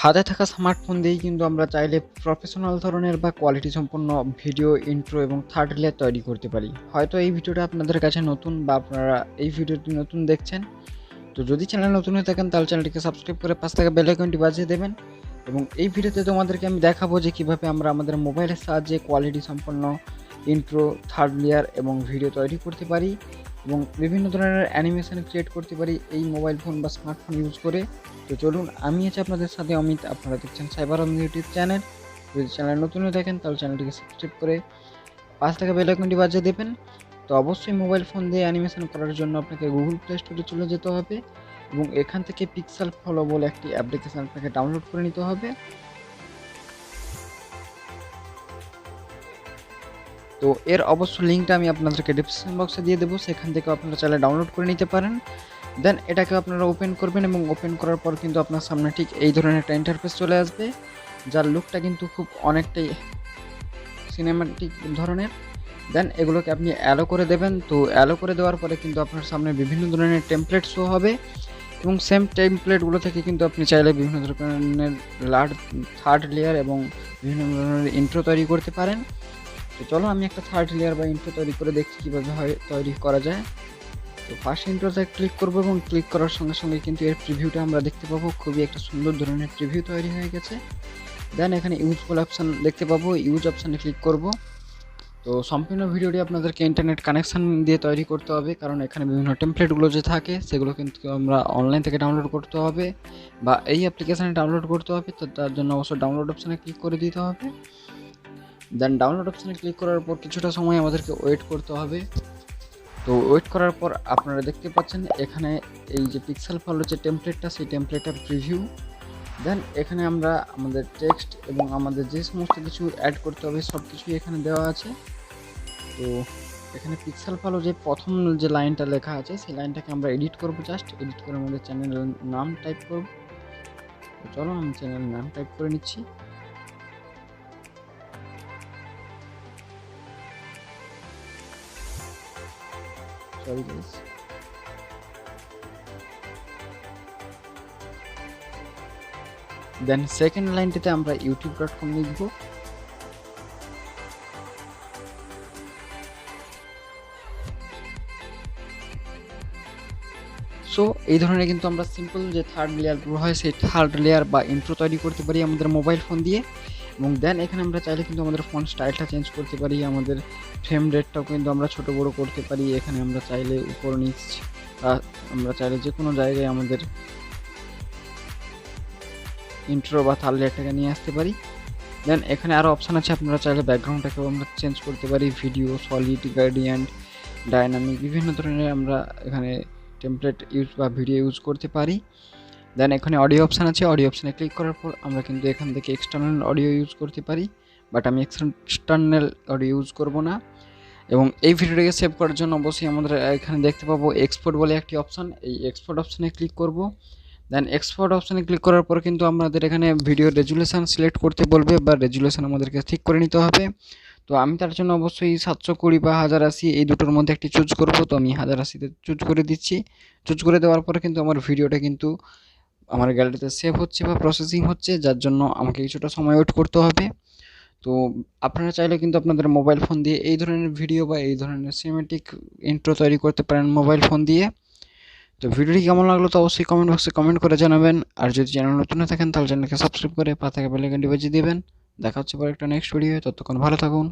হাতে থাকা স্মার্টফোন দিয়েই কিন্তু আমরা চাইলে প্রফেশনাল ধরনের বা কোয়ালিটি সম্পন্ন ভিডিও ইন্ট্রো এবং থার্ড লেয়ার তৈরি করতে পারি। হয়তো এই ভিডিওটা আপনাদের কাছে নতুন বা আপনারা এই ভিডিওটি নতুন দেখছেন। তো যদি চ্যানেল নতুন হয়ে থাকেন তাহলে চ্যানেলটিকে সাবস্ক্রাইব করে পাশ থেকে বেল আইকনটি বাজিয়ে দেবেন। এবং এই ভিডিওতে তোমাদেরকে আমি দেখাবো যে কীভাবে আমরা আমাদের মোবাইলের সাহায্যে কোয়ালিটি সম্পন্ন ইন্ট্রো, থার্ড লেয়ার এবং ভিডিও তৈরি করতে পারি এবং বিভিন্ন ধরনের অ্যানিমেশন ক্রিয়েট করতে পারি এই মোবাইল ফোন বা স্মার্টফোন ইউজ করে। তো চলুন, আমি আছি আপনাদের সাথে অমিত, আপনারা দেখছেন সাইবার অমিত ইউটিউব চ্যানেল। যদি চ্যানেল নতুন হয়ে দেখেন তাহলে চ্যানেলটিকে সাবস্ক্রাইব করে পাশ থেকে বেল আইকনটি বাজিয়ে দেবেন। তো অবশ্যই মোবাইল ফোন দিয়ে অ্যানিমেশন করার জন্য আপনাকে গুগল প্লে স্টোরে চলে যেতে হবে এবং এখান থেকে পিক্সেল ফলো বলে একটি অ্যাপ্লিকেশন আপনাকে ডাউনলোড করে নিতে হবে। তো এর অবশ্য লিঙ্কটা আমি আপনাদেরকে ডিসক্রিপশন বক্সে দিয়ে দেবো, সেখান থেকে আপনারা চাইলে ডাউনলোড করে নিতে পারেন। দেন এটাকে আপনারা ওপেন করবেন এবং ওপেন করার পর কিন্তু আপনার সামনে ঠিক এই ধরনের একটা ইন্টারফেস চলে আসবে, যার লুকটা কিন্তু খুব অনেকটাই সিনেমাটিক ধরনের। দেন এগুলোকে আপনি অ্যালো করে দেবেন। তো অ্যালো করে দেওয়ার পরে কিন্তু আপনার সামনে বিভিন্ন ধরনের টেমপ্লেট শো হবে এবং সেম টেমপ্লেটগুলো থেকে কিন্তু আপনি চাইলে বিভিন্ন ধরনের থার্ড লেয়ার এবং বিভিন্ন ধরনের ইন্ট্রো তৈরি করতে পারেন। তো চলো আমি একটা থার্ড লেয়ার বা ইন্ট্রো তৈরি করে দেখছি কীভাবে তৈরি করা যায়। তো ফার্স্ট ইন্ট্রোতে ক্লিক করবো এবং ক্লিক করার সঙ্গে সঙ্গে কিন্তু এর প্রিভিউটা আমরা দেখতে পাবো। খুবই একটা সুন্দর ধরনের প্রিভিউ তৈরি হয়ে গেছে। দেন এখানে ইউজফুল অপশান দেখতে পাবো, ইউজ অপশানে ক্লিক করব। তো সম্পূর্ণ ভিডিওটি আপনাদেরকে ইন্টারনেট কানেকশান দিয়ে তৈরি করতে হবে, কারণ এখানে বিভিন্ন টেমপ্লেটগুলো যে থাকে সেগুলো কিন্তু আমরা অনলাইন থেকে ডাউনলোড করতে হবে বা এই অ্যাপ্লিকেশানে ডাউনলোড করতে হবে। তো তার জন্য অবশ্যই ডাউনলোড অপশানে ক্লিক করে দিতে হবে। দেন ডাউনলোড অপশানে ক্লিক করার পর কিছুটা সময় আমাদেরকে ওয়েট করতে হবে। তো ওয়েট করার পর আপনারা দেখতে পাচ্ছেন এখানে এই যে পিক্সেল ফলো যে টেমপ্লেটটা, সেই টেমপ্লেটের প্রিভিউ। দেন এখানে আমরা আমাদের টেক্সট এবং আমাদের যে সমস্ত কিছু অ্যাড করতে হবে সব কিছুই এখানে দেওয়া আছে। তো এখানে পিক্সেল ফলো যে প্রথম যে লাইনটা লেখা আছে সেই লাইনটাকে আমরা এডিট করব, জাস্ট এডিট করে আমাদের চ্যানেলের নাম টাইপ করব। তো চলো আমি চ্যানেলের নাম টাইপ করে নিচ্ছি। Sorry guys. দেন সেকেন্ড লাইনটিতে আমরা youtube.com লিখব। সো এই ধরনের কিন্তু আমরা সিম্পল যে থার্ড লেয়ারগুলো হয় সেই থার্ড লেয়ার বা ইন্ট্রো তৈরি করতে পারি আমাদের মোবাইল ফোন দিয়ে। এবং দেন এখানে আমরা চাইলে কিন্তু আমাদের ফোন স্টাইলটা চেঞ্জ করতে পারি, আমাদের ফ্রেম রেটটাও কিন্তু আমরা ছোটো বড়ো করতে পারি। এখানে আমরা চাইলে উপর নিচ বা আমরা চাইলে যে কোনো জায়গায় আমাদের ইন্ট্রো বা থার্ড লেয়ারটাকে নিয়ে আসতে পারি। দেন এখানে আরও অপশান আছে, আপনারা চাইলে ব্যাকগ্রাউন্ডটাকেও আমরা চেঞ্জ করতে পারি, ভিডিও, সলিড, গ্রেডিয়েন্ট, ডাইনামিক, বিভিন্ন ধরনের আমরা এখানে টেমপ্লেট ইউজ বা ভিডিও ইউজ করতে পারি। দেন এখানে অডিও অপশান আছে, অডিও অপশানে ক্লিক করার পর আমরা কিন্তু এখান থেকে এক্সটার্নাল অডিও ইউজ করতে পারি, বাট আমি এক্সটার্নাল অডিও ইউজ করব না। এবং এই ভিডিওটাকে সেভ করার জন্য অবশ্যই আমাদের এখানে দেখতে পাবো এক্সপোর্ট বলে একটি অপশান, এই এক্সপোর্ট অপশানে ক্লিক করব। দেন এক্সপোর্ট অপশানে ক্লিক করার পর কিন্তু আমাদের এখানে ভিডিও রেজুলেশন সিলেক্ট করতে বলবে বা রেজুলেশন আমাদেরকে ঠিক করে নিতে হবে। তো আমি তার জন্য অবশ্যই 720 বা 1080 এই দুটোর মধ্যে একটি চুজ করব। তো আমি 1080তে চুজ করে দিচ্ছি। চুজ করে দেওয়ার পরে কিন্তু আমার ভিডিওটা কিন্তু আমার গ্যালারিতে সেভ হচ্ছে বা প্রসেসিং হচ্ছে, যার জন্য আমাকে কিছুটা সময় ওয়েট করতে হবে। তো আপনারা চাইলে কিন্তু আপনাদের মোবাইল ফোন দিয়ে এই ধরনের ভিডিও বা এই ধরনের সিনেমেটিক ইন্ট্রো তৈরি করতে পারেন মোবাইল ফোন দিয়ে। তো ভিডিওটি কেমন লাগলো তো অবশ্যই কমেন্ট বক্সে কমেন্ট করে জানাবেন। আর যদি চ্যানেল নতুন হয়ে থাকেন তাহলে চ্যানেলকে সাবস্ক্রাইব করে পাশে থাকা বেল আইকনটি বাজিয়ে দিবেন। দেখা হচ্ছে পরে একটা নেক্সট ভিডিও, ততক্ষণ ভালো থাকুন।